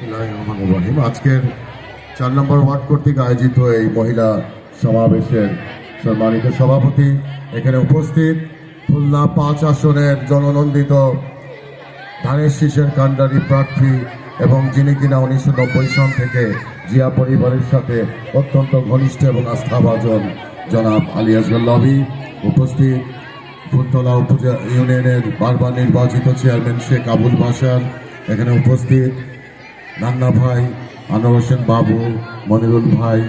আজকের 4 নম্বর ওয়ার্ড কর্তৃক আয়োজিত এই মহিলা সমাবেশের সম্মানিত সভাপতি, এখানে উপস্থিত খুলনা 5 আসনের জননন্দিত ধানের শীষের কাণ্ডারি প্রার্থী এবং যিনি কিনা 1990 সন থেকে জিয়া পরিবারের সাথে অত্যন্ত ঘনিষ্ঠ এবং আস্থাভাজন জনাব আলী আসগর লবি, উপস্থিত ফুলতলা ইউনিয়নের বারবার নির্বাচিত চেয়ারম্যান শেখ আবুল ভাসান, এখানে উপস্থিত নান্না ভাই, আনোয়ার হোসেন বাবু, মনিরুল ভাই,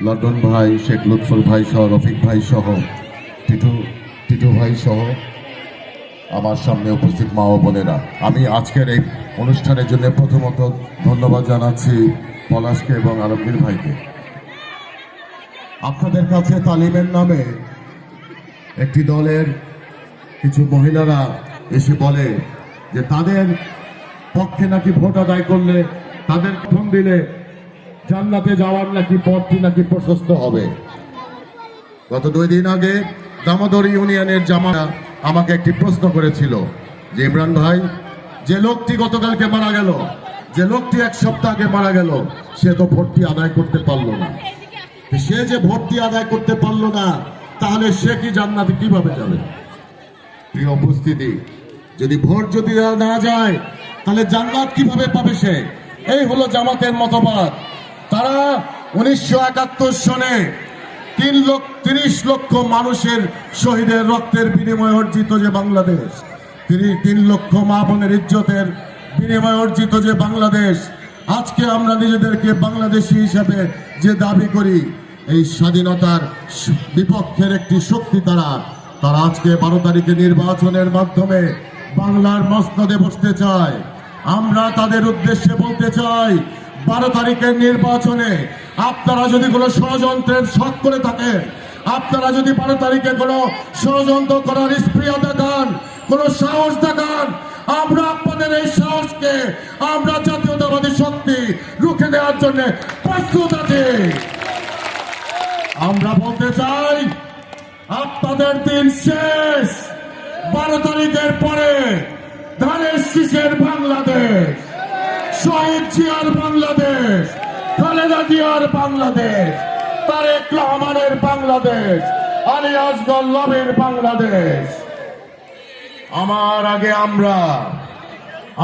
লন্ডন ভাই, শেখ লুৎফুল ভাই সহ, রফিক ভাই সহ, টিটু ভাই সহ আমার সামনে উপস্থিত মা ও বোনেরা, আমি আজকের এই অনুষ্ঠানের জন্য প্রথমত ধন্যবাদ জানাচ্ছি পলাশকে এবং আলমগীর ভাইকে। আপনাদের কাছে তালিমের নামে একটি দলের কিছু মহিলারা এসে বলে যে তাদের পক্ষে নাকি ভোট আদায় করলে, তাদের ফোন দিলে জান্নাতে যাওয়ার নাকি পথটি নাকি প্রশস্ত হবে। গত 2 দিন আগে দামোদর ইউনিয়নের জামাতা আমাকে একটি প্রশ্ন করেছিল যে ইমরান ভাই, যে লোকটি গতকালকে মারা গেল, যে লোকটি 1 সপ্তাহ আগে মারা গেল, সে তো ভোটটি আদায় করতে পারলো না। সে যে ভোটটি আদায় করতে পারলো না, তাহলে সে কি জান্নাতে কিভাবে যাবে? প্রিয় উপস্থিতি, যদি ভোট যদি না যায় তাহলে জান্নাত কিভাবে পাবে সে? এই হলো জামাতের মতবাদ। তারা 1971 সনে 30 লক্ষ মানুষের শহীদের রক্তের বিনিময়ে অর্জিত যে বাংলাদেশ, 3 লক্ষ মা বোনের ইজ্জতের বিনিময়ে অর্জিত যে বাংলাদেশ, আজকে আমরা নিজেদেরকে বাংলাদেশী হিসাবে যে দাবি করি, এই স্বাধীনতার বিপক্ষের একটি শক্তি তারা আজকে 12 তারিখে নির্বাচনের মাধ্যমে বাংলার মসনদে বসতে চায়। আমরা তাদের উদ্দেশ্যে বলতে চাই, 12 তারিখের নির্বাচনে আপনারা যদি কোনো ষড়যন্ত্রের শখ করে থাকেন, আপনারা যদি 12 তারিখে কোনো ষড়যন্ত্র করার স্পৃহা দেখান, কোনো সাহস দেখান, আমরা আপনাদের এই সাহসকে আমরা জাতীয়তাবাদী শক্তি রুখে দেওয়ার জন্য প্রস্তুত আছি। আমরা বলতে চাই, আপনাদের দিন শেষ। 12 তারিখের পরে ধানের শীষের বাংলাদেশ, শহীদ জিয়ার বাংলাদেশ, খালেদা জিয়ার বাংলাদেশ, তারেক রহমানের বাংলাদেশ, আলী আসগর লবির বাংলাদেশ। আমার আগে আমরা,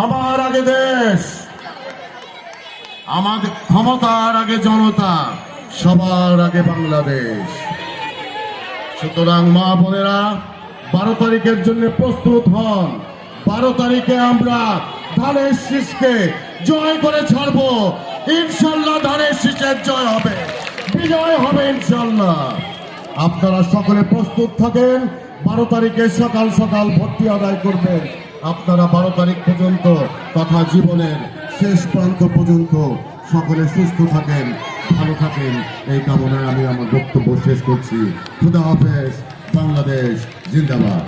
আমার আগে দেশ, আমাদের ক্ষমতার আগে জনতা, সবার আগে বাংলাদেশ। সুতরাং মা বোনেরা, 12 তারিখের জন্য প্রস্তুত হন। 12 তারিখে আমরা ধানের শীষকে জয় করে ছাড়বো। ইনশাল্লাহ ধানের শীষের জয় হবে, বিজয় হবে ইনশাল্লাহ। আপনারা সকলে প্রস্তুত থাকেন। 12 তারিখে সকাল সকাল ভোটটি আদায় করবেন। আপনারা 12 তারিখ পর্যন্ত তথা জীবনের শেষ প্রান্ত পর্যন্ত সকলে সুস্থ থাকেন, ভালো থাকেন, এই কামনায় আমি আমার বক্তব্য শেষ করছি। খুদা হাফেজ। বাংলাদেশ জিন্দাবাদ।